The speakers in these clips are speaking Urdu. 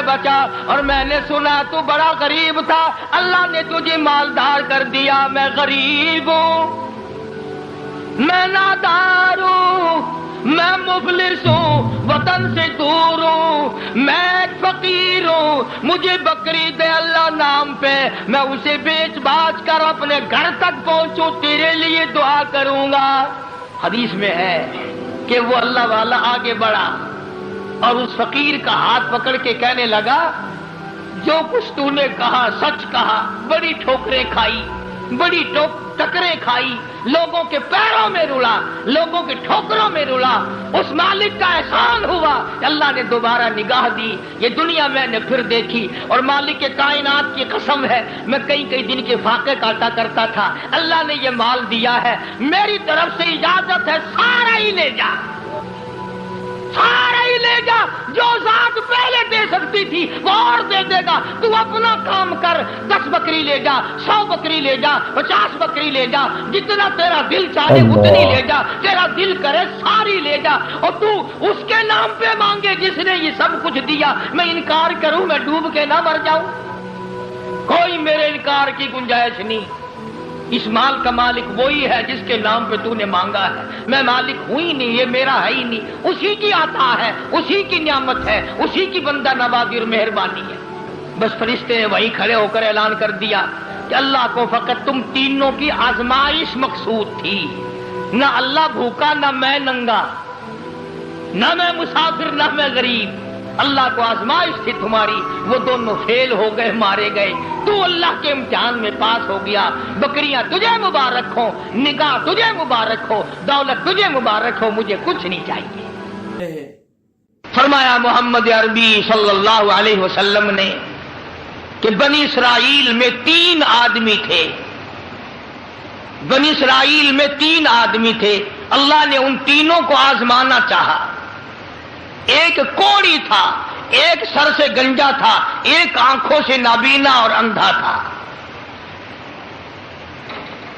بچا اور میں نے سنا تو بڑا غریب تھا، اللہ نے تجھے مالدار کر دیا، میں غریب ہوں، میں نادار ہوں، میں مفلس ہوں، وطن سے دور ہوں، میں فقیر ہوں، مجھے بکری دے اللہ نام پہ، میں اسے بیچ باچ کر اپنے گھر تک پہنچوں، تیرے لیے دعا کروں گا۔ حدیث میں ہے کہ وہ اللہ والا آگے بڑھا اور اس فقیر کا ہاتھ پکڑ کے کہنے لگا جو کچھ تو نے کہا سچ کہا، بڑی ٹھوکریں کھائی، بڑی ٹکریں کھائی، لوگوں کے پیروں میں رلا، لوگوں کے ٹھوکروں میں رلا، اس مالک کا احسان ہوا، اللہ نے دوبارہ نگاہ دی، یہ دنیا میں نے پھر دیکھی، اور مالک کے کائنات کی قسم ہے میں کئی دن کے فاقے کاٹا کرتا تھا، اللہ نے یہ مال دیا ہے، میری طرف سے اجازت ہے سارا ہی لے جا، سارا ہی لے جا، جو ذات پہلے دے سکتی تھی وہ اور دے دے گا، تو اپنا کام کر، 10 بکری لے جا، 100 بکری لے جا، 50 بکری لے جا، جتنا تیرا دل چاہے اتنی لے جا، تیرا دل کرے ساری لے جا، اور تو اس کے نام پہ مانگے جس نے یہ سب کچھ دیا، میں انکار کروں میں ڈوب کے نہ مر جاؤں، کوئی میرے انکار کی گنجائش نہیں، اس مال کا مالک وہی ہے جس کے نام پہ تو نے مانگا ہے، میں مالک ہوں ہی نہیں، یہ میرا ہے ہی نہیں، اسی کی عطا ہے، اسی کی نعمت ہے، اسی کی بندہ نوازی اور مہربانی ہے۔ بس فرشتے نے وہیں کھڑے ہو کر اعلان کر دیا کہ اللہ کو فقط تم تینوں کی آزمائش مقصود تھی، نہ اللہ بھوکا، نہ میں ننگا، نہ میں مسافر، نہ میں غریب، اللہ کو آزمائش تھی تمہاری، وہ دونوں فیل ہو گئے، مارے گئے، تو اللہ کے امتحان میں پاس ہو گیا، بکریاں تجھے مبارک ہو، نگاہ تجھے مبارک ہو، دولت تجھے مبارک ہو، مجھے کچھ نہیں چاہیے۔ فرمایا محمد عربی صلی اللہ علیہ وسلم نے کہ بنی اسرائیل میں 3 آدمی تھے، بنی اسرائیل میں 3 آدمی تھے، اللہ نے ان تینوں کو آزمانا چاہا، ایک کوڑی تھا، ایک سر سے گنجا تھا، ایک آنکھوں سے نابینا اور اندھا تھا۔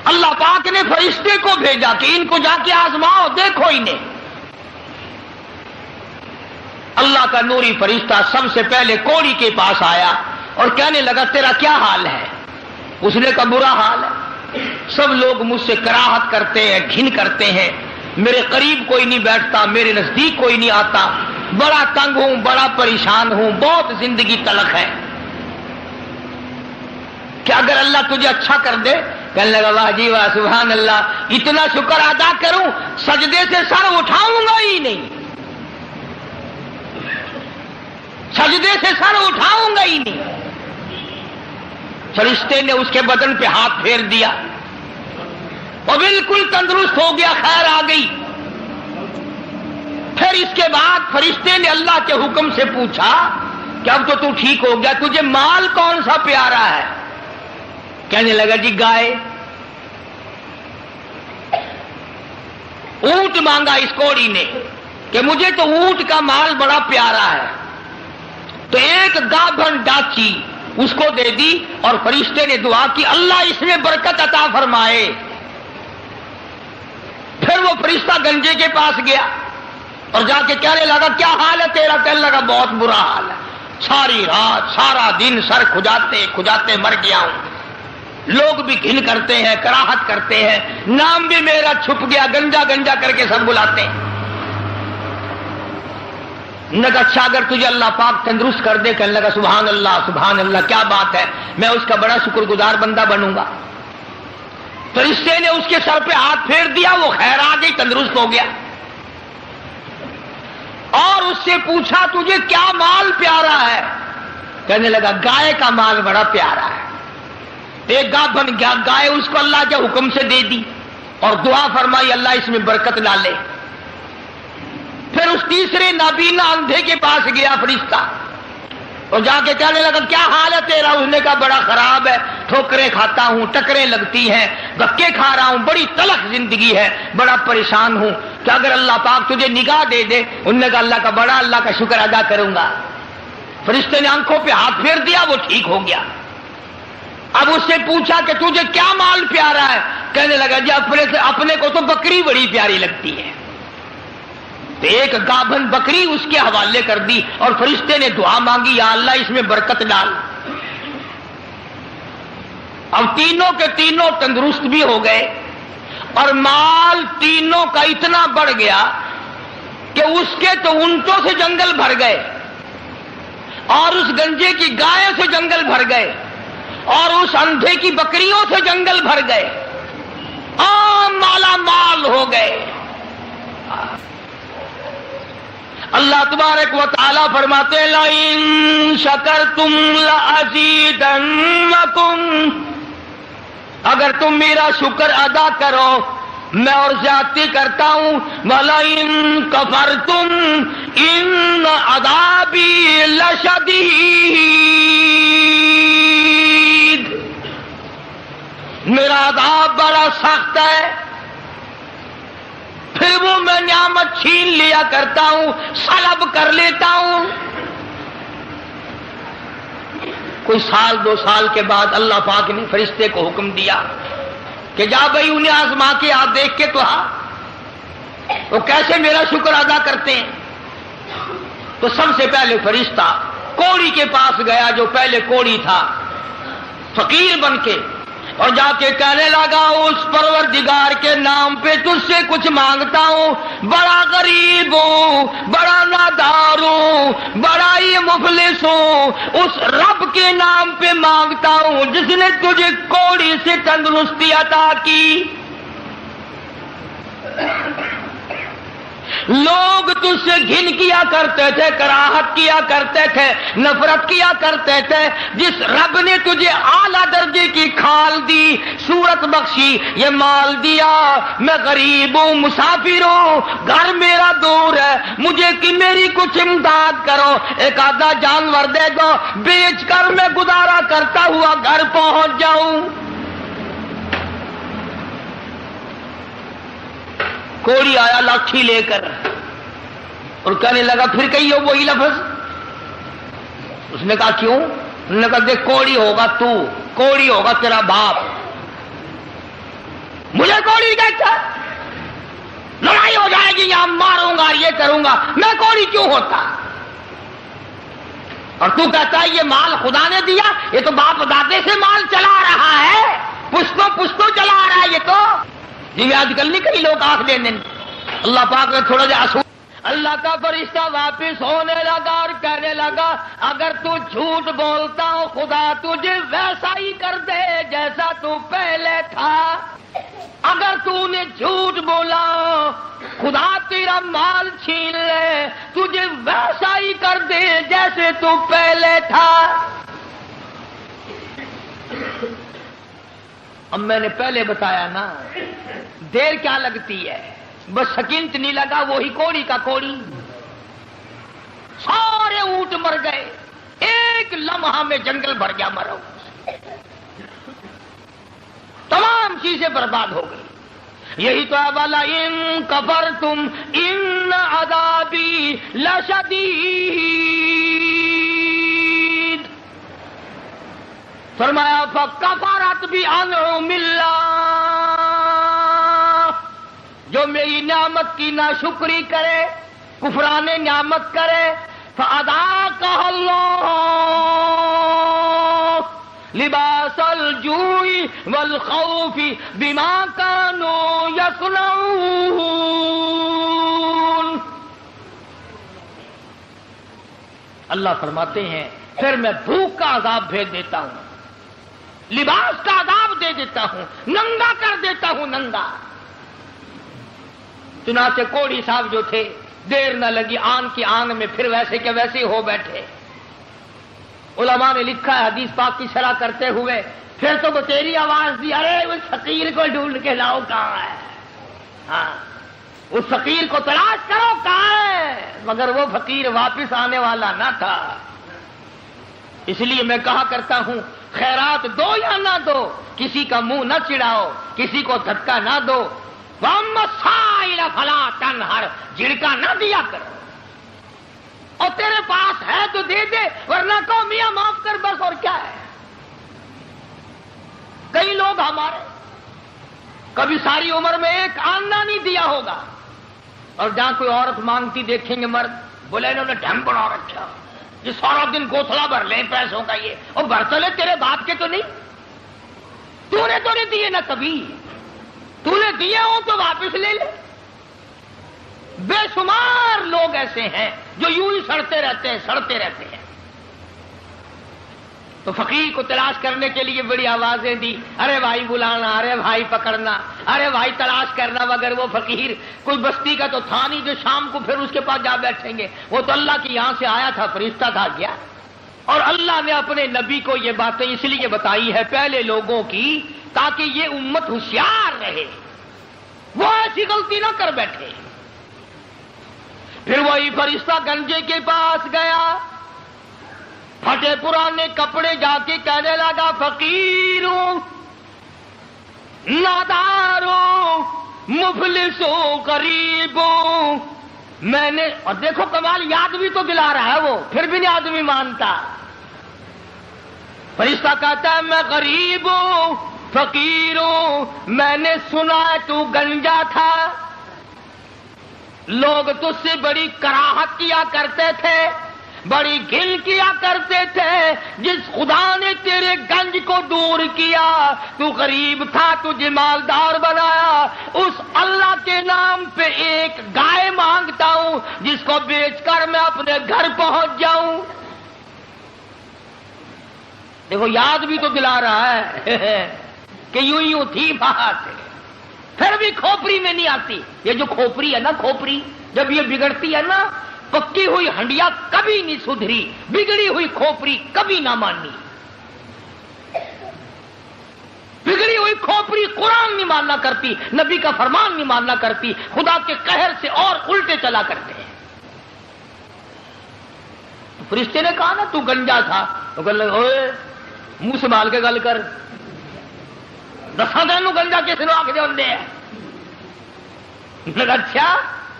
اللہ پاک نے فرشتے کو بھیجا کہ ان کو جا کے آزماؤ، دیکھو انہیں۔ اللہ کا نوری فرشتہ سب سے پہلے کوڑی کے پاس آیا اور کہنے لگا تیرا کیا حال ہے؟ اس نے کہا برا حال ہے، سب لوگ مجھ سے کراہت کرتے ہیں، گھن کرتے ہیں، میرے قریب کوئی نہیں بیٹھتا، میرے نزدیک کوئی نہیں آتا، بڑا تنگ ہوں، بڑا پریشان ہوں، بہت زندگی تلخ ہے، کہ اگر اللہ تجھے اچھا کر دے، کہنے لگا واہ جی واہ سبحان اللہ، اتنا شکر ادا کروں سجدے سے سر اٹھاؤں گا ہی نہیں، سجدے سے سر اٹھاؤں گا ہی نہیں۔ فرشتے نے اس کے بدن پہ ہاتھ پھیر دیا، وہ بالکل تندرست ہو گیا، خیر آ گئی۔ پھر اس کے بعد فرشتے نے اللہ کے حکم سے پوچھا کہ اب تو ٹھیک ہو گیا، تجھے مال کون سا پیارا ہے؟ کہنے لگا جی گائے۔ اونٹ مانگا اس کوڑی نے کہ مجھے تو اونٹ کا مال بڑا پیارا ہے، تو ایک گابھن ڈاچی اس کو دے دی، اور فرشتے نے دعا کی اللہ اس میں برکت عطا فرمائے۔ پھر وہ فرشتہ گنجے کے پاس گیا اور جا کے کہنے لگا کیا حال ہے تیرا؟ کہنے لگا بہت برا حال ہے، ساری رات سارا دن سر کھجاتے کھجاتے مر گیا ہوں، لوگ بھی گھن کرتے ہیں، کراہت کرتے ہیں، نام بھی میرا چھپ گیا، گنجا گنجا کر کے سب بلاتے ہیں۔ نگا اچھا اگر تجھے اللہ پاک تندرست کر دے، کہنے لگا سبحان اللہ کیا بات ہے، میں اس کا بڑا شکر گزار بندہ بنوں گا۔ فرشتے نے اس کے سر پہ ہاتھ پھیر دیا، وہ خیر آ گئی، تندرست ہو گیا، اور اس سے پوچھا تجھے کیا مال پیارا ہے؟ کہنے لگا گائے کا مال بڑا پیارا ہے۔ ایک گابھن گائے اس کو اللہ کے حکم سے دے دی اور دعا فرمائی اللہ اس میں برکت ڈالے۔ پھر اس تیسرے نابینا اندھے کے پاس گیا فرشتہ اور جا کے کہنے لگا کیا حال ہے تیرا؟ اس نے کہا بڑا خراب ہے، ٹھوکریں کھاتا ہوں، ٹکریں لگتی ہیں، دھکے کھا رہا ہوں، بڑی تلخ زندگی ہے، بڑا پریشان ہوں، کہ اگر اللہ پاک تجھے نگاہ دے دے۔ انہوں نے کہا اللہ کا شکر ادا کروں گا۔ فرشتے نے آنکھوں پہ ہاتھ پھیر دیا، وہ ٹھیک ہو گیا۔ اب اس سے پوچھا کہ تجھے کیا مال پیارا ہے؟ کہنے لگا جی اپنے کو تو بکری بڑی پیاری لگتی ہے۔ تو ایک گابھن بکری اس کے حوالے کر دی اور فرشتے نے دعا مانگی، یا اللہ اس میں برکت ڈال۔ اب تینوں کے تینوں تندرست بھی ہو گئے اور مال تینوں کا اتنا بڑھ گیا کہ اس کے تو اونٹوں سے جنگل بھر گئے اور اس گنجے کی گائے سے جنگل بھر گئے اور اس اندھے کی بکریوں سے جنگل بھر گئے، عام مالا مال ہو گئے۔ اللہ تبارک و تعالی فرماتے ہیں لَئِن شَكَرْتُمْ لَأَزِيدَنَّكُمْ، اگر تم میرا شکر ادا کرو میں اور زیادتی کرتا ہوں، وَلَئِن كَفَرْتُمْ إِنَّ عَذَابِي لَشَدِيدٌ، میرا عذاب بڑا سخت ہے۔ پھر وہ میں نعمت چھین لیا کرتا ہوں، سلب کر لیتا ہوں۔ کوئی سال دو سال کے بعد اللہ پاک نے فرشتے کو حکم دیا کہ جا بھائی انہیں آزما کے آپ دیکھ کے تو وہ کیسے میرا شکر ادا کرتے ہیں۔ تو سب سے پہلے فرشتہ کوڑی کے پاس گیا جو پہلے کوڑی تھا، فقیر بن کے، اور جا کے کہنے لگا اس پروردگار کے نام پہ تجھ سے کچھ مانگتا ہوں، بڑا غریب ہوں، بڑا نادار ہوں، بڑا ہی مفلس ہوں، اس رب کے نام پہ مانگتا ہوں جس نے تجھے کوڑی سے تندرستی عطا کی۔ لوگ تجھ سے گھن کیا کرتے تھے، کراہت کیا کرتے تھے، نفرت کیا کرتے تھے، جس رب نے تجھے اعلیٰ درجے کی کھال دی، صورت بخشی، یہ مال دیا، میں غریب ہوں، مسافر ہوں، گھر میرا دور ہے، مجھے کہ میری کچھ امداد کرو، ایک آدھا جانور دے دو، بیچ کر میں گزارا کرتا ہوا گھر پہنچ جاؤں۔ کوڑی آیا لاٹھی لے کر اور کہنے لگا پھر کہیے وہی لفظ۔ اس نے کہا کیوں؟ انہوں نے کہا دیکھ کوڑی ہوگا تو، کوڑی ہوگا تیرا باپ، مجھے کوڑی کہتا، لڑائی ہو جائے گی یہاں ماروں گا یہ کروں گا، میں کوڑی کیوں ہوتا؟ اور تو کہتا ہے یہ مال خدا نے دیا، یہ تو باپ دادے سے مال چلا رہا ہے، پشتوں چلا رہا ہے یہ تو۔ جی آج کل نہیں کئی لوگ آنکھ دینے، اللہ پاک نے تھوڑا جا اصول۔ اللہ کا فرشتہ واپس ہونے لگا اور کہنے لگا اگر تو جھوٹ بولتا ہو خدا تجھے ویسا ہی کر دے جیسا تو پہلے تھا۔ اگر تو نے جھوٹ بولا خدا تیرا مال چھین لے، تجھے ویسا ہی کر دے جیسے تو پہلے تھا۔ اب میں نے پہلے بتایا نا، دیر کیا لگتی ہے، بس سکینت نہیں لگا، وہی کوڑی کا کوڑی، سارے اونٹ مر گئے، ایک لمحہ میں جنگل بھر گیا مرو، تمام چیزیں برباد ہو گئی۔ یہی تو ہے والا ان کفرتم ان عذابی لشدید، فرمایا فکفرت بانعم اللہ، جو میری نعمت کی ناشکری کرے، کفران نعمت کرے، فاذاقها اللہ لباس الجوع والخوف بما كانوا يصنعون۔ اللہ فرماتے ہیں پھر میں بھوک کا عذاب بھیج دیتا ہوں، لباس کا عذاب دے دیتا ہوں، ننگا کر دیتا ہوں، ننگا۔ چنانچہ کوڑی صاحب جو تھے دیر نہ لگی، آن کی آن میں پھر ویسے کے ویسے ہو بیٹھے۔ علماء نے لکھا ہے حدیث پاک کی شرح کرتے ہوئے، پھر تو وہ تیری آواز دی ارے اس فقیر کو ڈھونڈ کے لاؤ کہاں ہے، ہاں اس فقیر کو تلاش کرو کہاں ہے، مگر وہ فقیر واپس آنے والا نہ تھا۔ اس لیے میں کہا کرتا ہوں خیرات دو یا نہ دو، کسی کا منہ نہ چڑھاؤ، کسی کو دھکا نہ دو، وَأَمَّا السَّائِلَ فَلَا تَنْهَرْ، جھڑکا نہ دیا کرو، اور تیرے پاس ہے تو دے دے، ورنہ کہو میاں معاف کر بس، اور کیا ہے۔ کئی لوگ ہمارے کبھی ساری عمر میں ایک آنا نہیں دیا ہوگا، اور جہاں کوئی عورت مانگتی دیکھیں گے مرد، بولے انہوں نے ڈھم بنا رکھا، یہ سارا دن گوتھلا بھر لیں پیسوں کا، یہ اور برتلے تیرے باپ کے تو نہیں، تو نے تو نہیں دیے نہ کبھی، تو نے دیے ہوں تو واپس لے لے۔ بے شمار لوگ ایسے ہیں جو یوں ہی سڑتے رہتے ہیں۔ تو فقیر کو تلاش کرنے کے لیے بڑی آوازیں دی، ارے بھائی بلانا، ارے بھائی پکڑنا، ارے بھائی تلاش کرنا، مگر وہ فقیر کوئی بستی کا تو تھا نہیں جو شام کو پھر اس کے پاس جا بیٹھیں گے، وہ تو اللہ کی یہاں سے آیا تھا، فرشتہ تھا گیا۔ اور اللہ نے اپنے نبی کو یہ باتیں اس لیے بتائی ہے پہلے لوگوں کی، تاکہ یہ امت ہوشیار رہے، وہ ایسی غلطی نہ کر بیٹھے۔ پھر وہی فرشتہ گنجے کے پاس گیا، پھٹے پرانے کپڑے جا کے کہنے لگا، فقیروں، ناداروں، مفلسوں، غریبوں، میں نے، اور دیکھو کمال، یاد بھی تو دلا رہا ہے وہ، پھر بھی نہیں آدمی مانتا۔ فرشتہ کہتا ہے میں غریب ہوں، فقیر ہوں، میں نے سنا تو گنجا تھا، لوگ تجھ سے بڑی کراہت کیا کرتے تھے، بڑی گھن کیا کرتے تھے، جس خدا نے تیرے گنج کو دور کیا، تو غریب تھا، تجھے مالدار بنایا، اس اللہ کے نام پہ ایک گائے مانگتا ہوں جس کو بیچ کر میں اپنے گھر پہنچ جاؤں۔ دیکھو یاد بھی تو دلا رہا ہے کہ یوں تھی بات، پھر بھی کھوپڑی میں نہیں آتی۔ یہ جو کھوپڑی ہے نا، کھوپڑی جب یہ بگڑتی ہے نا، پکی ہوئی ہنڈیا کبھی نہیں سدھری، بگڑی ہوئی کھوپڑی کبھی نہ مانی۔ بگڑی ہوئی کھوپڑی قرآن نہیں ماننا کرتی، نبی کا فرمان نہیں ماننا کرتی، خدا کے قہر سے اور الٹے چلا کرتے ہیں۔ فرشتے نے کہا نا تو گنجا تھا، تو کہنے لگا اوئے منہ سنبھال کے گل کر، دساں تینوں گنجا کس نے آکھ دے ہوندے ہیں؟ لگا اچھا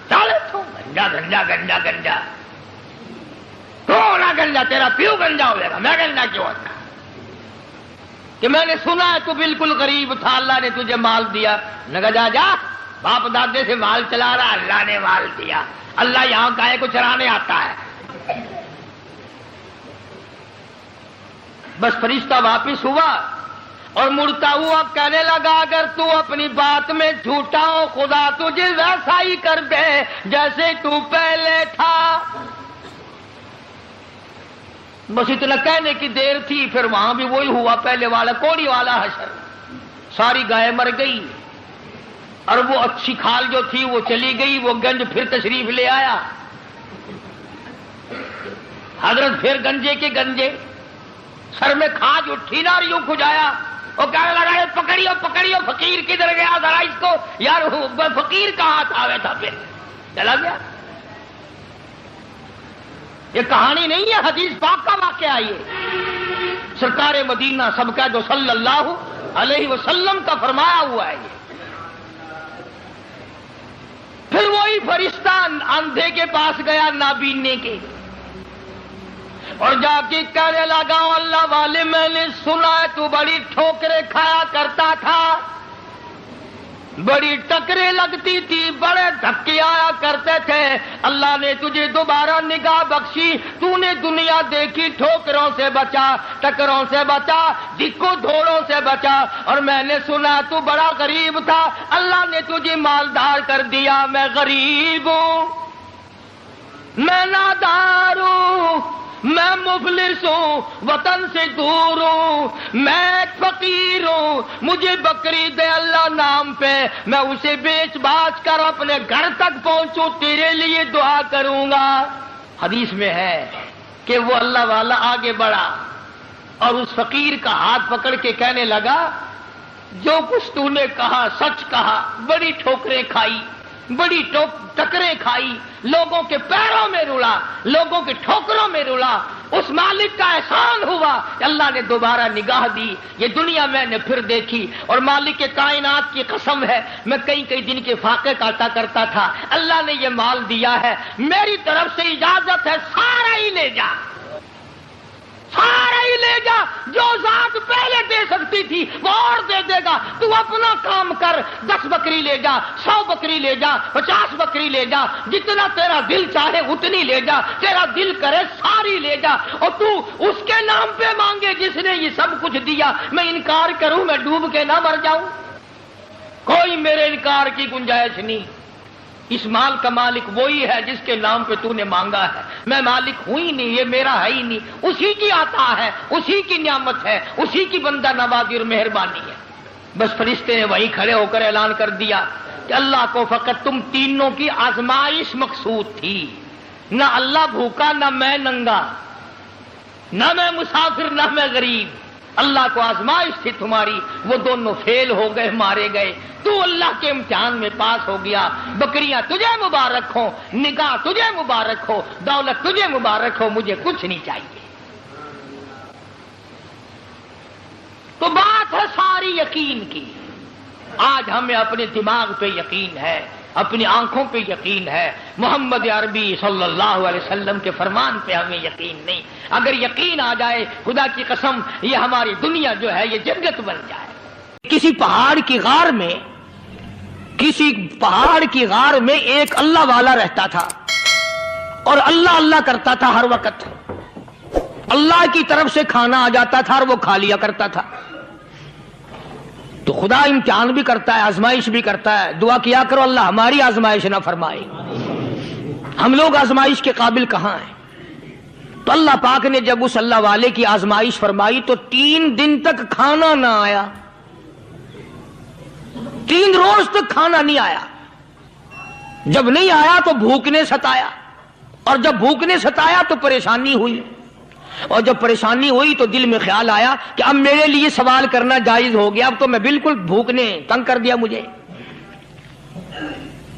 چل تو گنجا گنجا گنجا گنجا، تو نہ گنجا، تیرا پیو گنجا ہوئے گا، میں گنجا کیوں ہوتا؟ کہ میں نے سنا ہے تو بالکل غریب تھا، اللہ نے تجھے مال دیا۔ لگا جا جا، باپ دادے سے مال چلا رہا، اللہ نے مال دیا، اللہ یہاں گائے کو چرانے آتا ہے۔ بس فرشتہ واپس ہوا اور مڑتا ہوا کہنے لگا، اگر تو اپنی بات میں جھوٹا ہو، خدا تجھے ویسا ہی کر دے جیسے تو پہلے تھا۔ بس اتنا کہنے کی دیر تھی، پھر وہاں بھی وہی ہوا، پہلے والا کوڑی والا حشر، ساری گائے مر گئی، اور وہ اچھی کھال جو تھی وہ چلی گئی، وہ گنج پھر تشریف لے آیا۔ حضرت پھر گنجے کے گنجے، سر میں کھاج اٹھی نا، یوں کھجایا، وہ کہنے لگا پکڑیو پکڑیو، فقیر کدھر گیا ذرا اس کو، یار فقیر کہاں تھا؟ تھا پھر چلا گیا۔ یہ کہانی نہیں ہے، حدیث پاک کا واقعہ، یہ سرکار مدینہ سب کا جو صلی اللہ علیہ وسلم کا فرمایا ہوا ہے۔ یہ پھر وہی فرشتہ اندھے کے پاس گیا، نابینے کے، اور جا کے کہنے لگا، اللہ والے میں نے سنا ہے تو بڑی ٹھوکریں کھایا کرتا تھا، بڑی ٹکریں لگتی تھی، بڑے دھکے آیا کرتے تھے، اللہ نے تجھے دوبارہ نگاہ بخشی، تو نے دنیا دیکھی، ٹھوکروں سے بچا، ٹکروں سے بچا، دکوں دھوڑوں سے بچا، اور میں نے سنا تو بڑا غریب تھا، اللہ نے تجھے مالدار کر دیا، میں غریب ہوں، میں نادار ہوں، میں مفلس ہوں، وطن سے دور ہوں، میں فقیر ہوں، مجھے بکری دے اللہ نام پہ، میں اسے بیچ باچ کر اپنے گھر تک پہنچوں، تیرے لیے دعا کروں گا۔ حدیث میں ہے کہ وہ اللہ والا آگے بڑھا اور اس فقیر کا ہاتھ پکڑ کے کہنے لگا، جو کچھ تو نے کہا سچ کہا، بڑی ٹھوکریں کھائی، بڑی ٹکریں کھائی، لوگوں کے پیروں میں رلا، لوگوں کے ٹھوکروں میں رلا، اس مالک کا احسان ہوا کہ اللہ نے دوبارہ نگاہ دی، یہ دنیا میں نے پھر دیکھی، اور مالک کے کائنات کی قسم ہے میں کئی دن کے فاقے کاٹا کرتا تھا، اللہ نے یہ مال دیا ہے، میری طرف سے اجازت ہے، سارا ہی لے جا، سارا ہی لے جا، جو ذات پہلے دے سکتی کرتی تھی وہ اور دے دے گا. تو اپنا کام کر, 10 بکری لے جا, 100 بکری لے جا, 50 بکری لے جا, جتنا تیرا دل چاہے اتنی لے جا, تیرا دل کرے ساری لے جا, اور تو اس کے نام پہ مانگے جس نے یہ سب کچھ دیا. میں انکار کروں, میں ڈوب کے نہ مر جاؤں؟ کوئی میرے انکار کی گنجائش نہیں. اس مال کا مالک وہی ہے جس کے نام پہ تو نے مانگا ہے. میں مالک ہوں ہی نہیں, یہ میرا ہے ہی نہیں. اسی کی عطا ہے, اسی کی نعمت ہے, اسی کی بندہ نوازی اور مہربانی ہے. بس فرشتے نے وہیں کھڑے ہو کر اعلان کر دیا کہ اللہ کو فقط تم تینوں کی آزمائش مقصود تھی. نہ اللہ بھوکا, نہ میں ننگا, نہ میں مسافر, نہ میں غریب. اللہ کو آزمائش تھی تمہاری, وہ دونوں فیل ہو گئے, مارے گئے. تو اللہ کے امتحان میں پاس ہو گیا. بکریاں تجھے مبارک ہو, نگاہ تجھے مبارک ہو, دولت تجھے مبارک ہو, مجھے کچھ نہیں چاہیے. تو بات ہے ساری یقین کی. آج ہمیں اپنے دماغ پہ یقین ہے, اپنی آنکھوں پہ یقین ہے, محمد عربی صلی اللہ علیہ وسلم کے فرمان پہ ہمیں یقین نہیں. اگر یقین آ جائے, خدا کی قسم, یہ ہماری دنیا جو ہے یہ جنت بن جائے. کسی پہاڑ کی غار میں ایک اللہ والا رہتا تھا اور اللہ اللہ کرتا تھا ہر وقت. اللہ کی طرف سے کھانا آ جاتا تھا اور وہ کھا لیا کرتا تھا. تو خدا امتحان بھی کرتا ہے, آزمائش بھی کرتا ہے. دعا کیا کرو اللہ ہماری آزمائش نہ فرمائے. ہم لوگ آزمائش کے قابل کہاں ہیں؟ تو اللہ پاک نے جب اس اللہ والے کی آزمائش فرمائی تو 3 دن تک کھانا نہ آیا. 3 روز تک کھانا نہیں آیا. جب نہیں آیا تو بھوک نے ستایا, اور جب بھوک نے ستایا تو پریشانی ہوئی, اور جب پریشانی ہوئی تو دل میں خیال آیا کہ اب میرے لیے سوال کرنا جائز ہو گیا, اب تو میں بالکل بھوک نے تنگ کر دیا مجھے.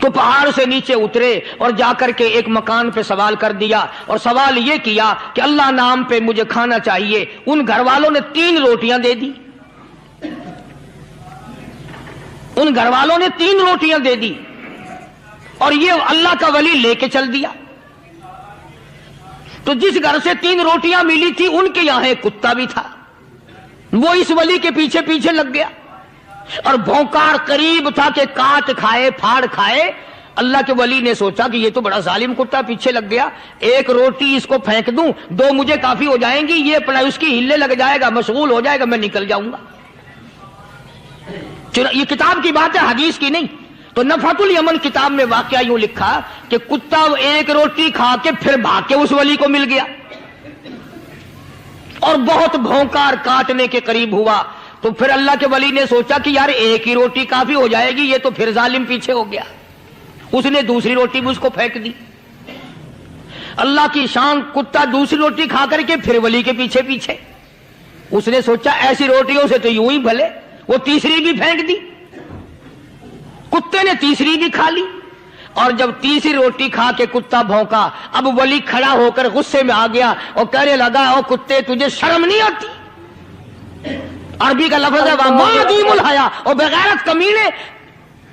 تو پہاڑ سے نیچے اترے اور جا کر کے ایک مکان پہ سوال کر دیا, اور سوال یہ کیا کہ اللہ نام پہ مجھے کھانا چاہیے. ان گھر والوں نے 3 روٹیاں دے دی. ان گھر والوں نے 3 روٹیاں دے دی, اور یہ اللہ کا ولی لے کے چل دیا. تو جس گھر سے 3 روٹیاں ملی تھی ان کے یہاں ایک کتا بھی تھا, وہ اس ولی کے پیچھے پیچھے لگ گیا اور بھونکار قریب تھا کہ کاٹ کھائے, پھاڑ کھائے. اللہ کے ولی نے سوچا کہ یہ تو بڑا ظالم کتا پیچھے لگ گیا, 1 روٹی اس کو پھینک دوں, 2 مجھے کافی ہو جائیں گی, یہ اپنا اس کی ہلے لگ جائے گا, مشغول ہو جائے گا, میں نکل جاؤں گا. یہ کتاب کی بات ہے, حدیث کی نہیں. تو نفحۃ الیمن کتاب میں واقعہ یوں لکھا کہ کتا 1 روٹی کھا کے پھر بھاگ کے اس ولی کو مل گیا اور بہت بھونکار کاٹنے کے قریب ہوا. تو پھر اللہ کے ولی نے سوچا کہ یار 1 ہی روٹی کافی ہو جائے گی, یہ تو پھر ظالم پیچھے ہو گیا. اس نے دوسری روٹی بھی اس کو پھینک دی. اللہ کی شان, کتا دوسری روٹی کھا کر کے پھر ولی کے پیچھے پیچھے. اس نے سوچا ایسی روٹیوں سے تو یوں ہی بھلے, وہ تیسری بھی پھینک دی. کتے نے تیسری بھی کھا لی, اور جب تیسری روٹی کھا کے کتا بھونکا, اب ولی کھڑا ہو کر غصے میں آ گیا اور کہنے لگا, او کتے تجھے شرم نہیں آتی؟ عربی کا لفظ ہے وَمَعَدِيمُ الْحَيَا, اور بغیرت کمینے,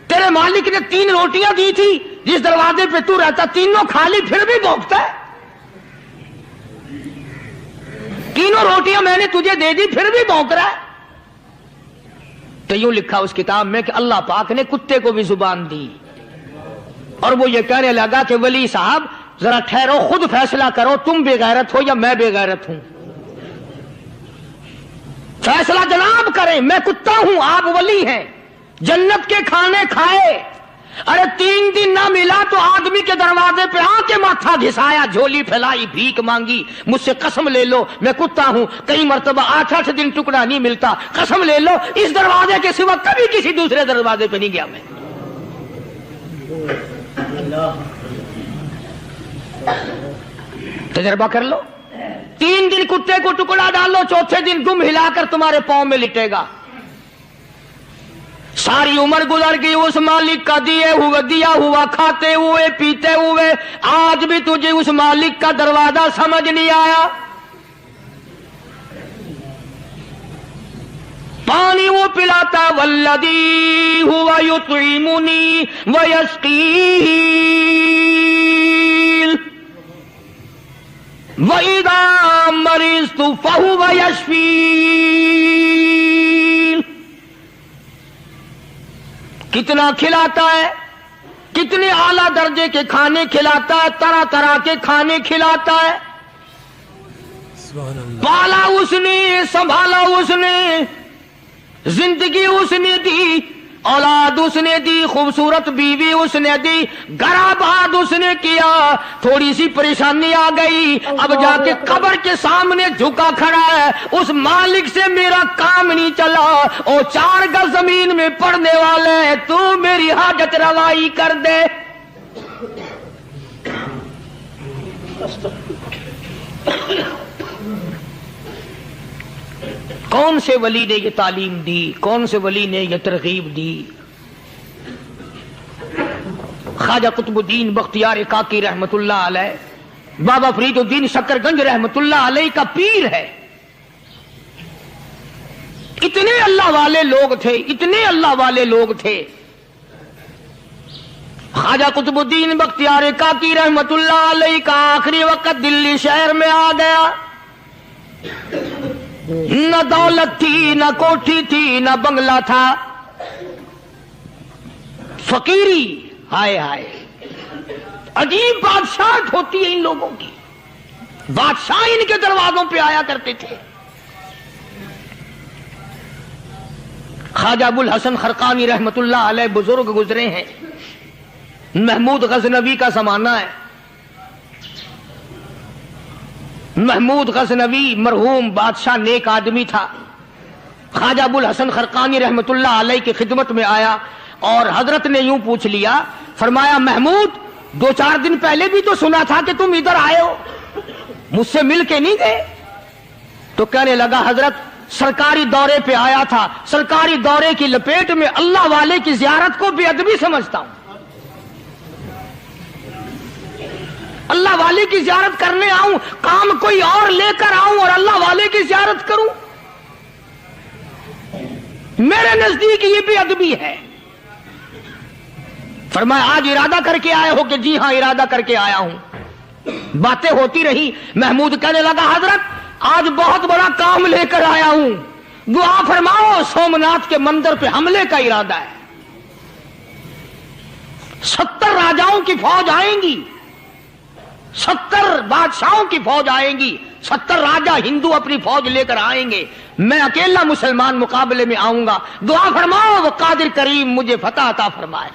تیرے مالک نے 3 روٹیاں دی تھی, جس دروازے پہ تو رہتا تینوں کھا لی, پھر بھی بھونکتا ہے. 3 روٹیاں میں نے تجھے دے دی, پھر بھی بھونک رہا ہے. تو یوں لکھا اس کتاب میں کہ اللہ پاک نے کتے کو بھی زبان دی, اور وہ یہ کہنے لگا کہ ولی صاحب ذرا ٹھہرو, خود فیصلہ کرو, تم بے غیرت ہو یا میں بے غیرت ہوں. فیصلہ جناب کریں, میں کتا ہوں, آپ ولی ہیں. جنت کے کھانے کھائے, ارے 3 دن نہ ملا تو آدمی کے دروازے پہ آ کے ماتھا گھسایا, جھولی پھیلائی, بھیک مانگی, مجھ سے قسم لے لو میں کتا ہوں. کئی مرتبہ 8 دن ٹکڑا نہیں ملتا, قسم لے لو اس دروازے کے سوا کبھی کسی دوسرے دروازے پہ نہیں گیا میں. تجربہ کر لو. 3 دن کتے کو ٹکڑا ڈالو, 4تھے دن دم ہلا کر تمہارے پاؤں میں لٹے گا. ساری عمر گزر گئی اس مالک کا دیا ہوا کھاتے ہوئے پیتے ہوئے, آج بھی تجھے اس مالک کا دروازہ سمجھ نہیں آیا. پانی وہ پلاتا, والذی ہوا یطعمنی ویسقین, وَإِذَا مَرِضْتُ فَهُوَ يَشْفِينِ. کتنا کھلاتا ہے، کتنے اعلیٰ درجے کے کھانے کھلاتا ہے، طرح طرح کے کھانے کھلاتا ہے. پالا اس نے، سنبھالا اس نے، زندگی اس نے دی، اولاد اس نے دی، خوبصورت بیوی اس نے دی، گھر آباد اس نے کیا. تھوڑی سی پریشانی آ گئی، اب جا کے قبر کے سامنے جھکا کھڑا ہے. اس مالک سے میرا کام نہیں چلا، او 4 گز زمین میں پڑنے والے، تو میری حاجت روائی کر دے. کون سے ولی نے یہ تعلیم دی، کون سے ولی نے یہ ترغیب دی؟ خواجہ قطب الدین بختیار کاکی رحمت اللہ علیہ، بابا فرید الدین شکر گنج رحمت اللہ علیہ کا پیر ہے. اتنے اللہ والے لوگ تھے، اتنے اللہ والے لوگ تھے. خواجہ قطب الدین بختیار کاکی رحمت اللہ علیہ کا آخری وقت دلی شہر میں آ گیا. نہ دولت تھی، نہ کوٹھی تھی، نہ بنگلہ تھا، فقیری. ہائے ہائے، عجیب بادشاہت ہوتی ہے ان لوگوں کی. بادشاہ ان کے دروازوں پہ آیا کرتے تھے. خواجہ ابو الحسن خرقانی رحمت اللہ علیہ بزرگ گزرے ہیں. محمود غزنوی کا زمانہ ہے. محمود غزنوی مرحوم بادشاہ نیک آدمی تھا. خواجہ ابو الحسن خرقانی رحمت اللہ علیہ کی خدمت میں آیا اور حضرت نے یوں پوچھ لیا، فرمایا محمود 2-4 دن پہلے بھی تو سنا تھا کہ تم ادھر آئے ہو، مجھ سے مل کے نہیں گئے؟ تو کہنے لگا حضرت سرکاری دورے پہ آیا تھا، سرکاری دورے کی لپیٹ میں اللہ والے کی زیارت کو بے ادبی سمجھتا ہوں. اللہ والے کی زیارت کرنے آؤں، کام کوئی اور لے کر آؤں اور اللہ والے کی زیارت کروں؟ میرے نزدیک یہ بھی ادبی ہے. فرمایا آج ارادہ کر کے آئے ہو؟ کہ جی ہاں ارادہ کر کے آیا ہوں. باتیں ہوتی رہی. محمود کہنے لگا حضرت آج بہت بڑا کام لے کر آیا ہوں، دعا فرماؤ. سومناتھ کے مندر پہ حملے کا ارادہ ہے. 70 راجاؤں کی فوج آئیں گی، 70 بادشاہوں کی فوج آئیں گی، 70 راجا ہندو اپنی فوج لے کر آئیں گے. میں اکیلا مسلمان مقابلے میں آؤں گا. دعا فرماؤ وہ قادر کریم مجھے فتح عطا فرمائے.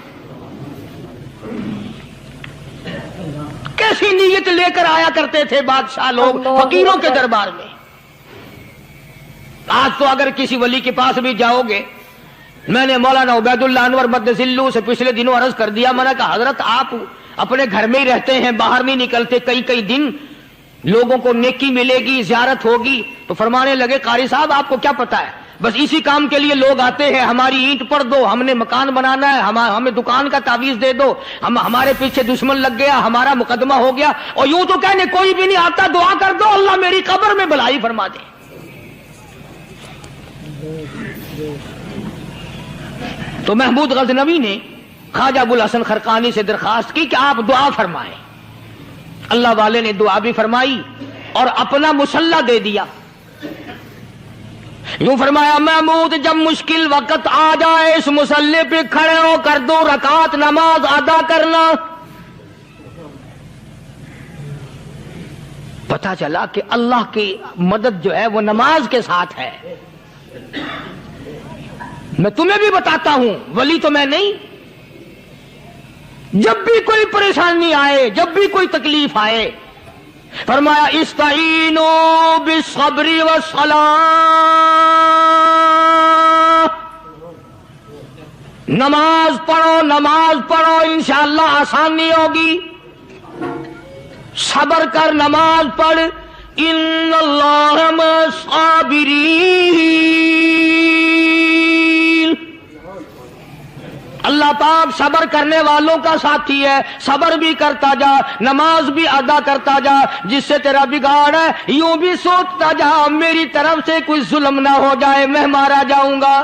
کیسی نیت لے کر آیا کرتے تھے بادشاہ لوگ فقیروں کے دربار میں. آج تو اگر کسی ولی کے پاس بھی جاؤ گے، میں نے مولانا عبید اللہ انور مدذلو سے پچھلے دنوں عرض کر دیا، میں نے کہا حضرت آپ اپنے گھر میں ہی رہتے ہیں، باہر نہیں نکلتے، کئی دن لوگوں کو نیکی ملے گی، زیارت ہوگی. تو فرمانے لگے قاری صاحب آپ کو کیا پتا ہے، بس اسی کام کے لیے لوگ آتے ہیں. ہماری اینٹ پڑ دو، ہم نے مکان بنانا ہے، ہمیں دکان کا تعویذ دے دو، ہمارے پیچھے دشمن لگ گیا، ہمارا مقدمہ ہو گیا، اور یوں تو کہنے کوئی بھی نہیں آتا، دعا کر دو اللہ میری قبر میں بھلائی فرما دے. تو محمود غزنوی نے خواجہ ابو الحسن خرقانی سے درخواست کی کہ آپ دعا فرمائیں. اللہ والے نے دعا بھی فرمائی اور اپنا مسلح دے دیا. یوں فرمایا محمود جب مشکل وقت آ جائے اس مسلح پہ کھڑے ہو کر 2 رکعت نماز ادا کرنا. پتا چلا کہ اللہ کی مدد جو ہے وہ نماز کے ساتھ ہے. میں تمہیں بھی بتاتا ہوں، ولی تو میں نہیں. جب بھی کوئی پریشانی آئے، جب بھی کوئی تکلیف آئے، فرمایا استعینوا بالصبر والصلاۃ، نماز پڑھو انشاءاللہ آسانی ہوگی. صبر کر، نماز پڑھ. ان اللہ مع الصابرین، اللہ پاک صبر کرنے والوں کا ساتھی ہے. صبر بھی کرتا جا، نماز بھی ادا کرتا جا. جس سے تیرا بگاڑ ہے یوں بھی سوچتا جا میری طرف سے کوئی ظلم نہ ہو جائے، میں مارا جاؤں گا.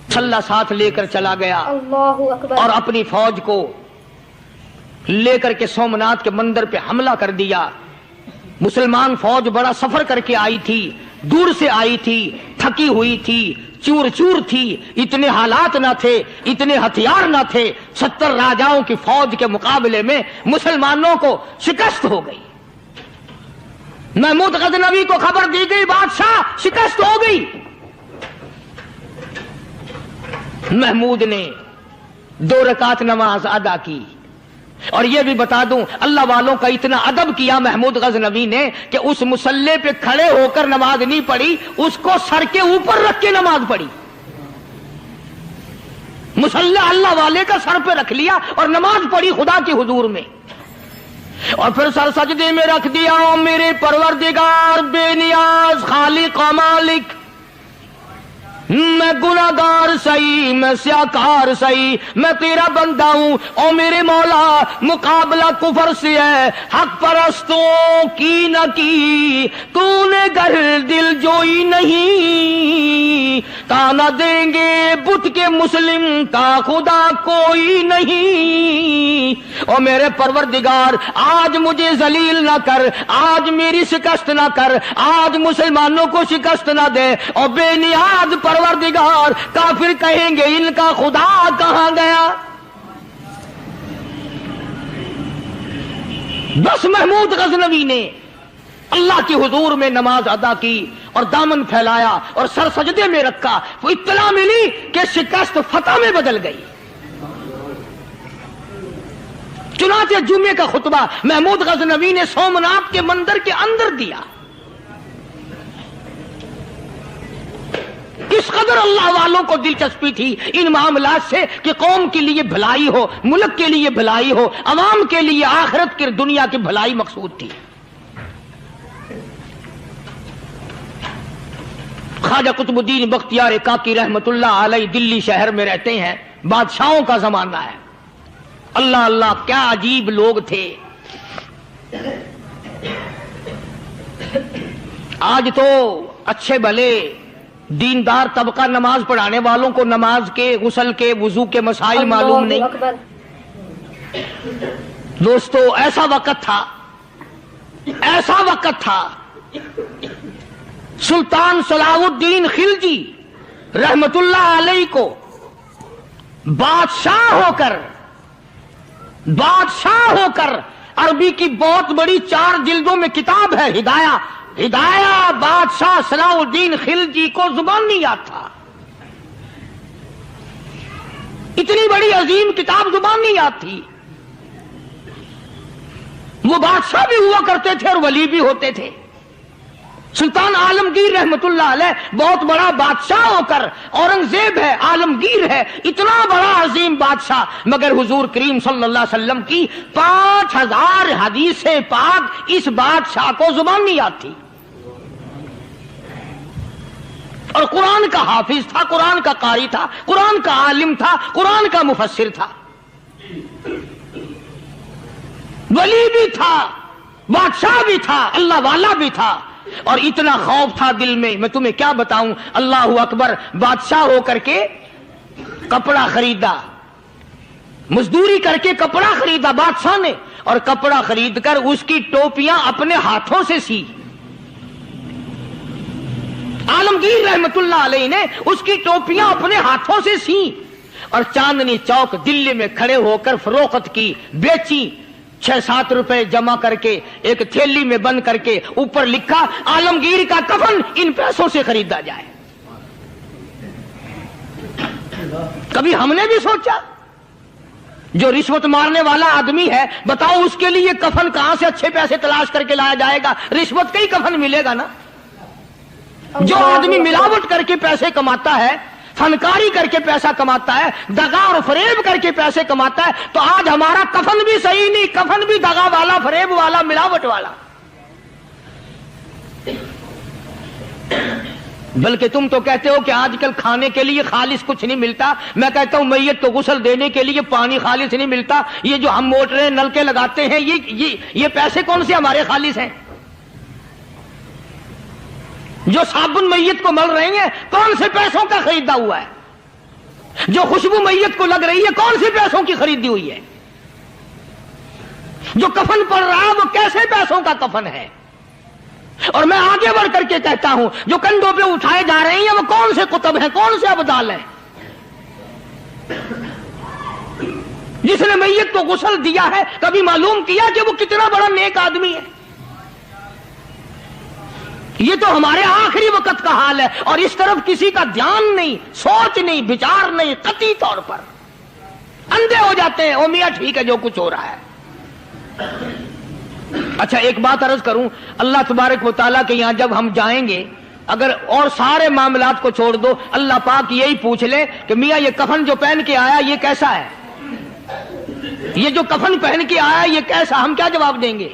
چھلا ساتھ لے کر چلا گیا اور اپنی فوج کو لے کر کے سومناتھ کے مندر پہ حملہ کر دیا. مسلمان فوج بڑا سفر کر کے آئی تھی، دور سے آئی تھی، تھکی ہوئی تھی، چور چور تھی، اتنے حالات نہ تھے، اتنے ہتھیار نہ تھے، 70 راجاؤں کی فوج کے مقابلے میں مسلمانوں کو شکست ہو گئی۔ محمود غزنوی کو خبر دی گئی بادشاہ شکست ہو گئی۔ محمود نے 2 رکعت نماز ادا کی، اور یہ بھی بتا دوں اللہ والوں کا اتنا ادب کیا محمود غزنوی نے کہ اس مصلی پہ کھڑے ہو کر نماز نہیں پڑھی، اس کو سر کے اوپر رکھ کے نماز پڑھی۔ مصلی اللہ والے کا سر پہ رکھ لیا اور نماز پڑھی خدا کے حضور میں، اور پھر سر سجدے میں رکھ دیا۔ او میرے پروردگار بے نیاز خالق و مالک، میں گناہگار سہی، میں سیاکار سہی، میں تیرا بندہ ہوں۔ او میرے مولا مقابلہ کفر سے ہے، حق پرستوں کی نہ کی تو نے گر دل جوئی نہیں، تانا دیں گے بت کے مسلم کا خدا کوئی نہیں۔ او میرے پروردگار آج مجھے ذلیل نہ کر، آج میری شکست نہ کر، آج مسلمانوں کو شکست نہ دے۔ اور بے نیاز پروردگار کافر کہیں گے ان کا خدا کہاں گیا؟ بس محمود غزنوی نے اللہ کے حضور میں نماز ادا کی اور دامن پھیلایا اور سر سجدے میں رکھا، وہ اطلاع ملی کہ شکست فتح میں بدل گئی۔ چنانچہ جمعے کا خطبہ محمود غزنوی نے سومنات کے مندر کے اندر دیا۔ اس قدر اللہ والوں کو دلچسپی تھی ان معاملات سے کہ قوم کے لیے بھلائی ہو، ملک کے لیے بھلائی ہو، عوام کے لیے آخرت کی دنیا کی بھلائی مقصود تھی۔ خواجہ قطب الدین بختیار کاکی رحمت اللہ علیہ دلی شہر میں رہتے ہیں، بادشاہوں کا زمانہ ہے۔ اللہ اللہ کیا عجیب لوگ تھے۔ آج تو اچھے بھلے دیندار طبقہ نماز پڑھانے والوں کو نماز کے، غسل کے، وضو کے مسائل معلوم نہیں۔ دوستو ایسا وقت تھا، ایسا وقت تھا، سلطان صلاح الدین خلجی رحمت اللہ علیہ کو بادشاہ ہو کر عربی کی بہت بڑی 4 جلدوں میں کتاب ہے ہدایہ بادشاہ صلاح الدین خلجی کو زبان نہیں یاد تھا، اتنی بڑی عظیم کتاب زبان نہیں یاد تھی۔ وہ بادشاہ بھی ہوا کرتے تھے اور ولی بھی ہوتے تھے۔ سلطان عالمگیر رحمت اللہ علیہ بہت بڑا بادشاہ ہو کر، اورنگزیب ہے، عالمگیر ہے، اتنا بڑا عظیم بادشاہ، مگر حضور کریم صلی اللہ علیہ وسلم کی 5000 حدیث پاک اس بادشاہ کو زبان نہیں یاد تھی، اور قرآن کا حافظ تھا، قرآن کا قاری تھا، قرآن کا عالم تھا، قرآن کا مفسر تھا، ولی بھی تھا، بادشاہ بھی تھا، اللہ والا بھی تھا، اور اتنا خوف تھا دل میں تمہیں کیا بتاؤں۔ اللہ اکبر، بادشاہ ہو کر کے کپڑا خریدا، مزدوری کر کے کپڑا خریدا بادشاہ نے، اور کپڑا خرید کر اس کی ٹوپیاں اپنے ہاتھوں سے سی۔ عالمگیر رحمت اللہ علیہ نے اس کی ٹوپیاں اپنے ہاتھوں سے سی اور چاندنی چوک دلی میں کھڑے ہو کر فروخت کی، بیچی۔ 6-7 روپے جمع کر کے ایک تھیلی میں بند کر کے اوپر لکھا عالمگیر کا کفن ان پیسوں سے خریدا جائے۔ کبھی ہم نے بھی سوچا جو رشوت مارنے والا آدمی ہے، بتاؤ اس کے لیے کفن کہاں سے اچھے پیسے تلاش کر کے لایا جائے گا؟ رشوت کا ہی کفن ملے گا نا۔ جو آدمی ملاوٹ کر کے پیسے کماتا ہے، فنکاری کر کے پیسہ کماتا ہے، دغا اور فریب کر کے پیسے کماتا ہے، تو آج ہمارا کفن بھی صحیح نہیں، کفن بھی دغا والا، فریب والا، ملاوٹ والا۔ بلکہ تم تو کہتے ہو کہ آج کل کھانے کے لیے خالص کچھ نہیں ملتا، میں کہتا ہوں میت کو غسل دینے کے لیے پانی خالص نہیں ملتا۔ یہ جو ہم موٹریں نلکے لگاتے ہیں، یہ پیسے کون سے ہمارے خالص ہیں؟ جو صابن میت کو مل رہی ہیں کون سے پیسوں کا خریدا ہوا ہے؟ جو خوشبو میت کو لگ رہی ہے کون سے پیسوں کی خریدی ہوئی ہے؟ جو کفن پڑ رہا ہے وہ کیسے پیسوں کا کفن ہے؟ اور میں آگے بڑھ کر کے کہتا ہوں جو کندھوں پہ اٹھائے جا رہے ہیں وہ کون سے کتب ہیں، کون سے ابدال ہیں؟ جس نے میت کو غسل دیا ہے کبھی معلوم کیا کہ وہ کتنا بڑا نیک آدمی ہے؟ یہ تو ہمارے آخری وقت کا حال ہے، اور اس طرف کسی کا دھیان نہیں، سوچ نہیں، بچار نہیں، قطعی طور پر اندھے ہو جاتے ہیں۔ او میاں ٹھیک ہے جو کچھ ہو رہا ہے۔ اچھا ایک بات عرض کروں، اللہ تبارک و تعالیٰ کے یہاں جب ہم جائیں گے، اگر اور سارے معاملات کو چھوڑ دو، اللہ پاک یہی پوچھ لے کہ میاں یہ کفن جو پہن کے آیا یہ کیسا ہے، یہ جو کفن پہن کے آیا یہ کیسا، ہم کیا جواب دیں گے؟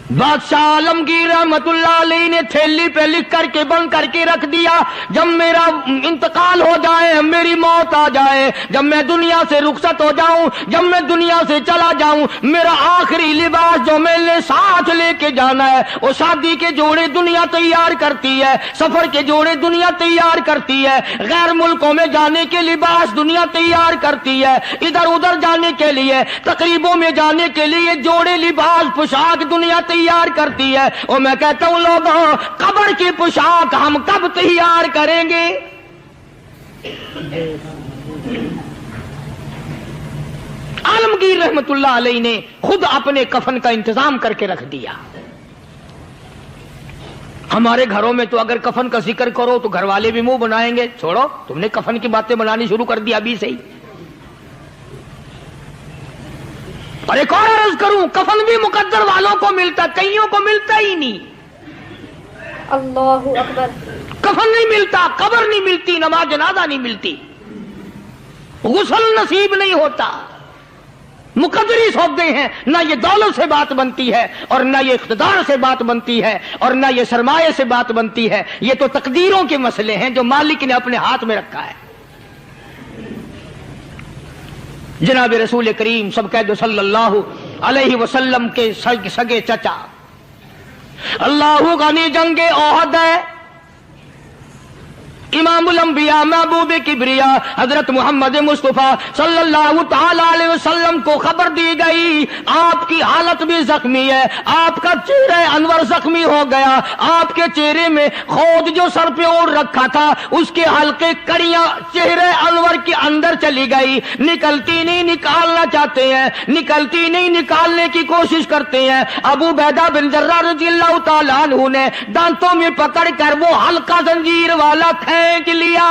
بادشاہ عالمگیر رحمت اللہ علیہ نے تھیلی پہ لکھ کر کے بند کر کے رکھ دیا، جب میرا انتقال ہو جائے، میری موت آ جائے، جب میں دنیا سے رخصت ہو جاؤں، جب میں دنیا سے چلا جاؤں، میرا آخری لباس جو میں نے ساتھ لے کے جانا ہے، وہ شادی کے جوڑے دنیا تیار کرتی ہے، سفر کے جوڑے دنیا تیار کرتی ہے، غیر ملکوں میں جانے کے لباس دنیا تیار کرتی ہے، ادھر ادھر جانے کے لیے، تقریبوں میں جانے کے لیے جوڑے لباس پوشاک دنیا تیار کرتی ہے۔ اور میں کہتا ہوں لوگوں، قبر کی پوشاک ہم کب تیار کریں گے؟ عالمگیر رحمت اللہ علیہ نے خود اپنے کفن کا انتظام کر کے رکھ دیا۔ ہمارے گھروں میں تو اگر کفن کا ذکر کرو تو گھر والے بھی منہ بنائیں گے، چھوڑو تم نے کفن کی باتیں بنانی شروع کر دی ابھی سے ہی۔ اور ایک اور عرض کروں، کفن بھی مقدر والوں کو ملتا، کئیوں کو ملتا ہی نہیں۔ اللہ اکبر۔ کفن نہیں ملتا، قبر نہیں ملتی، نماز جنازہ نہیں ملتی، غسل نصیب نہیں ہوتا، مقدری سودے ہیں۔ نہ یہ دولت سے بات بنتی ہے، اور نہ یہ اقتدار سے بات بنتی ہے، اور نہ یہ سرمایہ سے بات بنتی ہے، یہ تو تقدیروں کے مسئلے ہیں جو مالک نے اپنے ہاتھ میں رکھا ہے۔ جناب رسول کریم سب کہہ دو صلی اللہ علیہ وسلم کے سگے چچا، اللہ غنی جنگ احد ہے، امام الانبیاء محبوب کبریا حضرت محمد مصطفیٰ صلی اللہ تعالی علیہ وسلم کو خبر دی گئی آپ کی حالت بھی زخمی ہے، آپ کا چہرہ انور زخمی ہو گیا، آپ کے چہرے میں خود جو سر پہ اوڑھ رکھا تھا اس کے حلقے کڑیاں چہرے انور کے اندر چلی گئی، نکلتی نہیں، نکالنا چاہتے ہیں، نکلتی نہیں، نکالنے کی کوشش کرتے ہیں۔ ابو عبیدہ بن جراح رضی اللہ تعالیٰ عنہ نے دانتوں میں پکڑ کر وہ حلقہ زنجیر والا پھینک لیا۔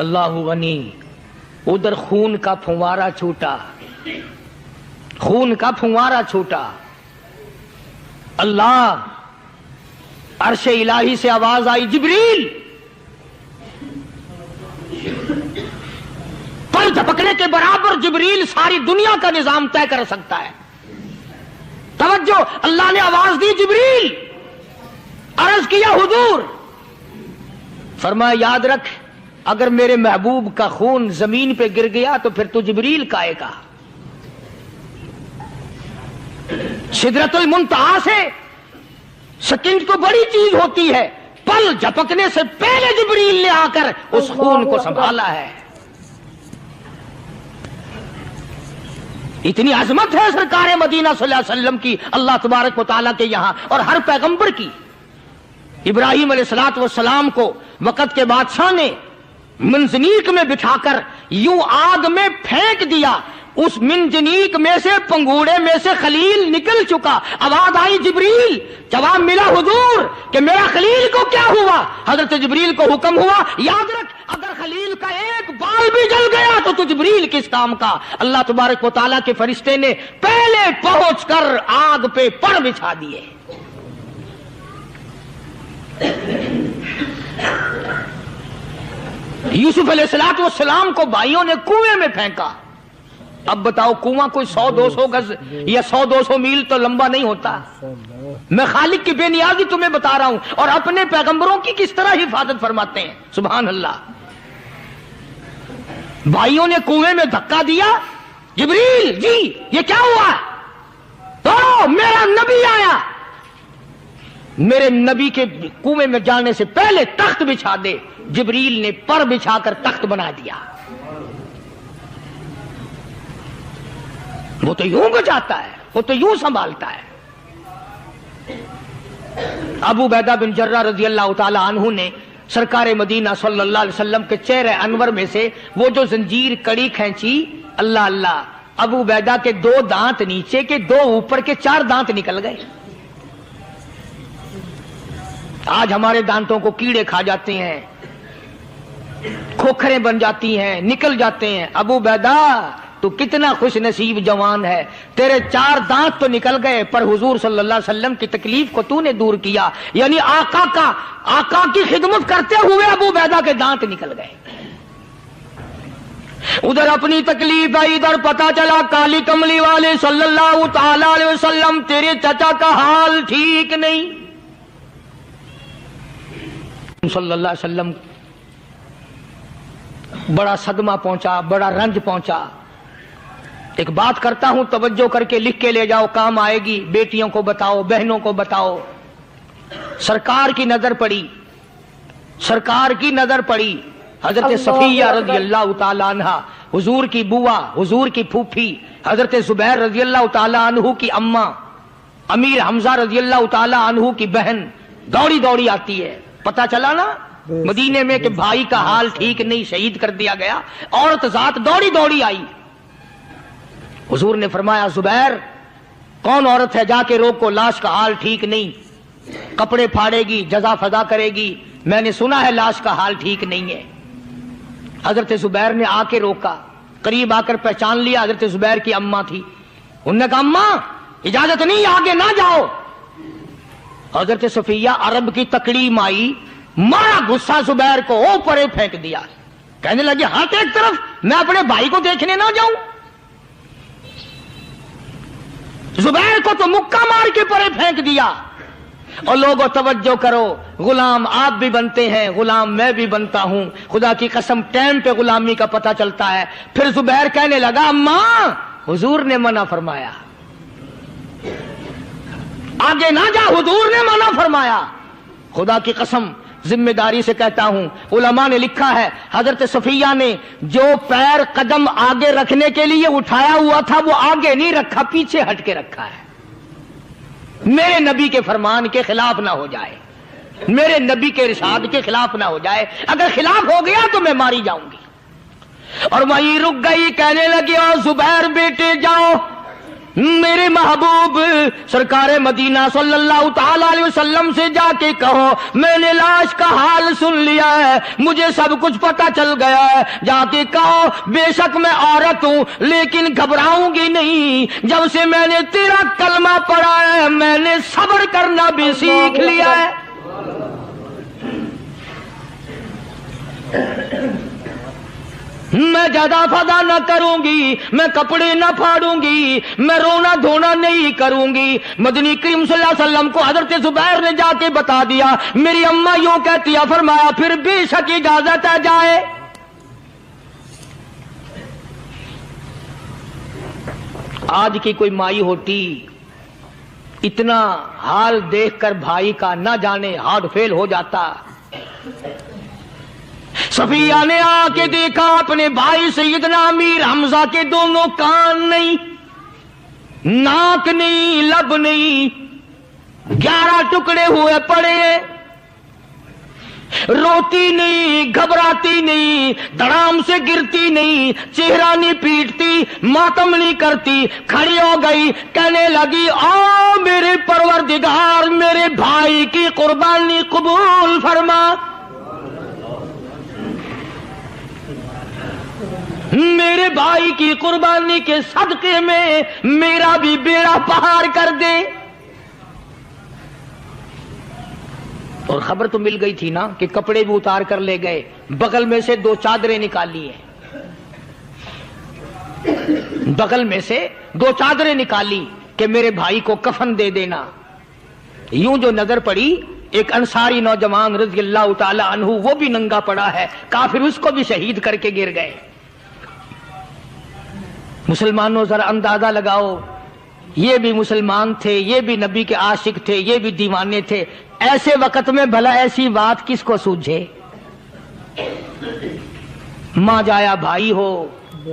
اللہ غنی، ادھر خون کا پھوارا چھوٹا، خون کا پھوارا چھوٹا۔ اللہ، عرش الہی سے آواز آئی، جبریل، پر جھپکنے کے برابر جبریل ساری دنیا کا نظام طے کر سکتا ہے۔ توجہ، اللہ نے آواز دی جبریل، عرض کیا حضور، فرمایا یاد رکھ اگر میرے محبوب کا خون زمین پہ گر گیا تو پھر تو جبریل کا آئے گا۔ سدرۃ المنتہا سے سکنڈ کو بڑی چیز ہوتی ہے، پل جھپکنے سے پہلے جبریل نے آ کر اس خون کو سنبھالا ہے۔ اتنی عظمت ہے سرکار مدینہ صلی اللہ علیہ وسلم کی اللہ تبارک و تعالیٰ کے یہاں اور ہر پیغمبر کی۔ ابراہیم علیہ الصلوۃ والسلام کو وقت کے بادشاہ نے منجنیق میں بٹھا کر یوں آگ میں پھینک دیا، اس منجنیق میں سے، پنگوڑے میں سے خلیل نکل چکا۔ آواز آئی جبریل، جواب ملا حضور کہ میرا خلیل کو کیا ہوا؟ حضرت جبریل کو حکم ہوا یاد رکھ اگر خلیل کا ایک بال بھی جل گیا تو جبریل کس کام کا؟ اللہ تبارک و تعالیٰ کے فرشتے نے پہلے پہنچ کر آگ پہ پڑ بچھا دیے۔ یوسف علیہ الصلوۃ والسلام کو بھائیوں نے کنویں میں پھینکا۔ اب بتاؤ کنواں کوئی 100-200 گز یا 100-200 میل تو لمبا نہیں ہوتا۔ میں خالق کی بے نیازی تمہیں بتا رہا ہوں، اور اپنے پیغمبروں کی کس طرح حفاظت فرماتے ہیں، سبحان اللہ۔ بھائیوں نے کنویں میں دھکا دیا، جبریل جی یہ کیا ہوا؟ تو میرا نبی آیا، میرے نبی کے کنویں میں جانے سے پہلے تخت بچھا دے۔ جبریل نے پر بچھا کر تخت بنا دیا۔ وہ تو یوں بچاتا ہے، وہ تو یوں سنبھالتا ہے۔ ابو عبیدہ بن جرہ رضی اللہ تعالی عنہ نے سرکار مدینہ صلی اللہ علیہ وسلم کے چہرے انور میں سے وہ جو زنجیر کڑی کھینچی، اللہ اللہ، ابو عبیدہ کے 2 دانت نیچے کے، 2 اوپر کے، 4 دانت نکل گئے۔ آج ہمارے دانتوں کو کیڑے کھا جاتے ہیں، کھوکھریں بن جاتی ہیں، نکل جاتے ہیں۔ ابو عبیدہ تو کتنا خوش نصیب جوان ہے، تیرے 4 دانت تو نکل گئے، پر حضور صلی اللہ علیہ وسلم کی تکلیف کو تو نے دور کیا، یعنی آقا کی خدمت کرتے ہوئے ابو عبیدہ کے دانت نکل گئے۔ ادھر اپنی تکلیف ہے، ادھر پتا چلا کالی کملی والے صلی اللہ تعالی علیہ وسلم تیرے چچا کا حال ٹھیک نہیں۔ صلی اللہ علیہ وسلم بڑا صدمہ پہنچا، بڑا رنج پہنچا۔ ایک بات کرتا ہوں، توجہ کر کے لکھ کے لے جاؤ، کام آئے گی، بیٹیوں کو بتاؤ، بہنوں کو بتاؤ۔ سرکار کی نظر پڑی، سرکار کی نظر پڑی، حضرت صفیہ رضی اللہ تعالی عنہ، حضور کی بوا، حضور کی پھوپھی، حضرت زبیر رضی اللہ تعالی عنہ کی اماں، امیر حمزہ رضی اللہ تعالی عنہ کی بہن دوڑی دوڑی آتی ہے۔ پتا چلا نا مدینے میں کہ بھائی کا حال ٹھیک نہیں، شہید کر دیا گیا، عورت ذات دوڑی دوڑی آئی۔ حضور نے فرمایا زبیر کون عورت ہے، جا کے روکو، لاش کا حال ٹھیک نہیں، کپڑے پھاڑے گی، جزا فضا کرے گی، میں نے سنا ہے لاش کا حال ٹھیک نہیں ہے۔ حضرت زبیر نے آ کے روکا، قریب آ کر پہچان لیا، حضرت زبیر کی اماں تھی۔ انہوں نے کہا اماں اجازت نہیں، آگے نہ جاؤ۔ حضرت صفیہ عرب کی تکڑی مائی، مارا غصہ زبیر کو، اوپر پھینک دیا، کہنے لگے ہاتھ ایک طرف، میں اپنے بھائی کو دیکھنے نہ جاؤں۔ زبیر کو تو مکہ مار کے پرے پھینک دیا۔ اور لوگوں توجہ کرو، غلام آپ بھی بنتے ہیں، غلام میں بھی بنتا ہوں، خدا کی قسم ٹائم پہ غلامی کا پتہ چلتا ہے۔ پھر زبیر کہنے لگا اماں حضور نے منع فرمایا، آگے نہ جا، حضور نے منع فرمایا۔ خدا کی قسم ذمہ داری سے کہتا ہوں، علماء نے لکھا ہے حضرت صفیہ نے جو پیر قدم آگے رکھنے کے لیے اٹھایا ہوا تھا وہ آگے نہیں رکھا، پیچھے ہٹ کے رکھا ہے، میرے نبی کے فرمان کے خلاف نہ ہو جائے، میرے نبی کے ارشاد کے خلاف نہ ہو جائے، اگر خلاف ہو گیا تو میں ماری جاؤں گی۔ اور وہیں رک گئی، کہنے لگی او زبیر بیٹے جاؤ، میرے محبوب سرکار مدینہ صلی اللہ تعالی علیہ وسلم سے جا کے کہو میں نے لاش کا حال سن لیا ہے، مجھے سب کچھ پتا چل گیا ہے، جا کے کہو بے شک میں عورت ہوں لیکن گھبراؤں گی نہیں، جب سے میں نے تیرا کلمہ پڑھا ہے میں نے صبر کرنا بھی سیکھ لیا ہے۔ میں زیادہ فضا نہ کروں گی، میں کپڑے نہ پھاڑوں گی، میں رونا دھونا نہیں کروں گی۔ مدنی کریم صلی اللہ علیہ وسلم کو حضرت زبیر نے جا کے بتا دیا، میری اماں یوں کہتی ہے، فرمایا پھر بے شک اجازت ہے جائے۔ آج کی کوئی مائی ہوتی اتنا حال دیکھ کر بھائی کا نہ جانے ہارٹ فیل ہو جاتا۔ صفیہ نے آ کے دیکھا اپنے بھائی سیدنا امیر حمزہ کے دونوں کان نہیں، ناک نہیں، لب نہیں، 11 ٹکڑے ہوئے پڑے، روتی نہیں، گھبراتی نہیں، دھڑام سے گرتی نہیں، چہرہ نہیں پیٹتی، ماتم نہیں کرتی، کھڑی ہو گئی، کہنے لگی او میرے پروردگار میرے بھائی کی قربانی قبول فرما، میرے بھائی کی قربانی کے صدقے میں میرا بھی بیڑا پار کر دے۔ اور خبر تو مل گئی تھی نا کہ کپڑے بھی اتار کر لے گئے، بغل میں سے 2 چادریں نکالی ہیں، بغل میں سے 2 چادریں نکالی کہ میرے بھائی کو کفن دے دینا۔ یوں جو نظر پڑی ایک انصاری نوجوان رضی اللہ تعالی عنہ، وہ بھی ننگا پڑا ہے، کافر اس کو بھی شہید کر کے گر گئے۔ مسلمانوں ذرا اندازہ لگاؤ، یہ بھی مسلمان تھے، یہ بھی نبی کے عاشق تھے، یہ بھی دیوانے تھے، ایسے وقت میں بھلا ایسی بات کس کو سوجھے؟ ماں جایا بھائی ہو،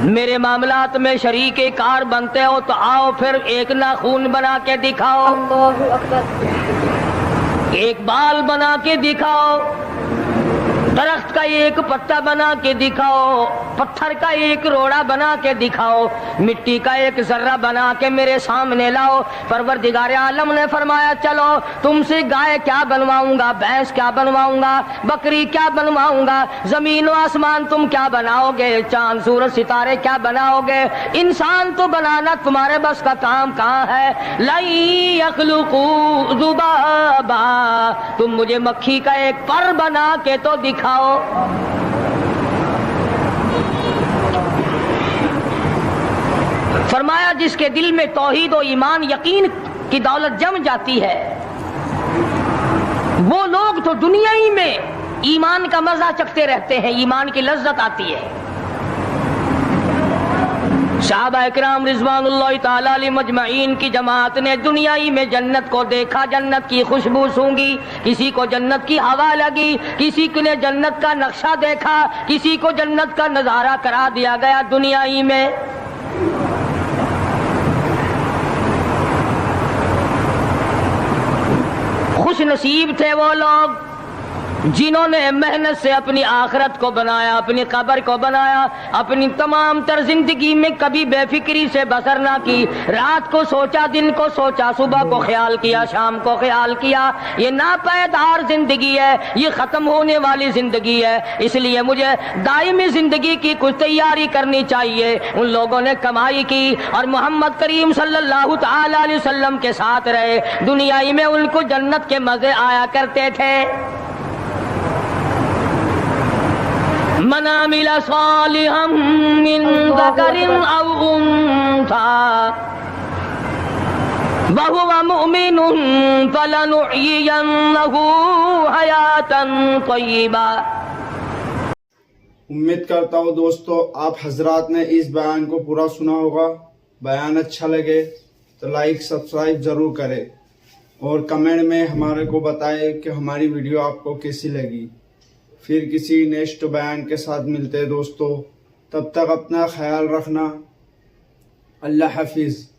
میرے معاملات میں شریک کار بنتے ہو تو آؤ پھر ایک ناخون بنا کے دکھاؤ، اللہ اکبر، ایک بال بنا کے دکھاؤ، درخت کا ایک پتا بنا کے دکھاؤ، پتھر کا ایک روڑا بنا کے دکھاؤ، مٹی کا ایک ذرہ بنا کے میرے سامنے لاؤ۔ پروردگار عالم نے فرمایا چلو تم سے گائے کیا بنواؤں گا، بھینس کیا بنواؤں گا، بکری کیا بنواؤں گا، زمین و آسمان تم کیا بناؤ گے، چاند سورج ستارے کیا بناؤ گے، انسان تو بنانا تمہارے بس کا کام کہاں ہے۔ لَن يَخْلُقُوا ذُبَابًا، تم مجھے مکھی کا ایک پر بنا کے تو دکھاؤ۔ فرمایا جس کے دل میں توحید و ایمان یقین کی دولت جم جاتی ہے، وہ لوگ تو دنیا ہی میں ایمان کا مزہ چکھتے رہتے ہیں، ایمان کی لذت آتی ہے۔ صحابہ اکرام رضوان اللہ تعالی علیہ مجمعین کی جماعت نے دنیا ہی میں جنت کو دیکھا، جنت کی خوشبو سونگھی، کسی کو جنت کی ہوا لگی، کسی نے جنت کا نقشہ دیکھا، کسی کو جنت کا نظارہ کرا دیا گیا دنیا ہی میں۔ خوش نصیب تھے وہ لوگ جنہوں نے محنت سے اپنی آخرت کو بنایا، اپنی قبر کو بنایا، اپنی تمام تر زندگی میں کبھی بے فکری سے بسر نہ کی، رات کو سوچا، دن کو سوچا، صبح کو خیال کیا، شام کو خیال کیا۔ یہ ناپائیدار زندگی ہے، یہ ختم ہونے والی زندگی ہے، اس لیے مجھے دائمی زندگی کی کچھ تیاری کرنی چاہیے۔ ان لوگوں نے کمائی کی اور محمد کریم صلی اللہ تعالی علیہ وسلم کے ساتھ رہے، دنیا ہی میں ان کو جنت کے مزے آیا کرتے تھے۔ من عمل صالحا من ذکر او انثى وهو مؤمن فلنحيينه حياة طیبہ۔ امید کرتا ہوں دوستو آپ حضرات نے اس بیان کو پورا سنا ہوگا۔ بیان اچھا لگے تو لائک سبسکرائب ضرور کرے اور کمنٹ میں ہمارے کو بتائے کہ ہماری ویڈیو آپ کو کیسی لگی۔ پھر کسی نیکسٹ بیان کے ساتھ ملتے دوستو، تب تک اپنا خیال رکھنا۔ اللہ حافظ۔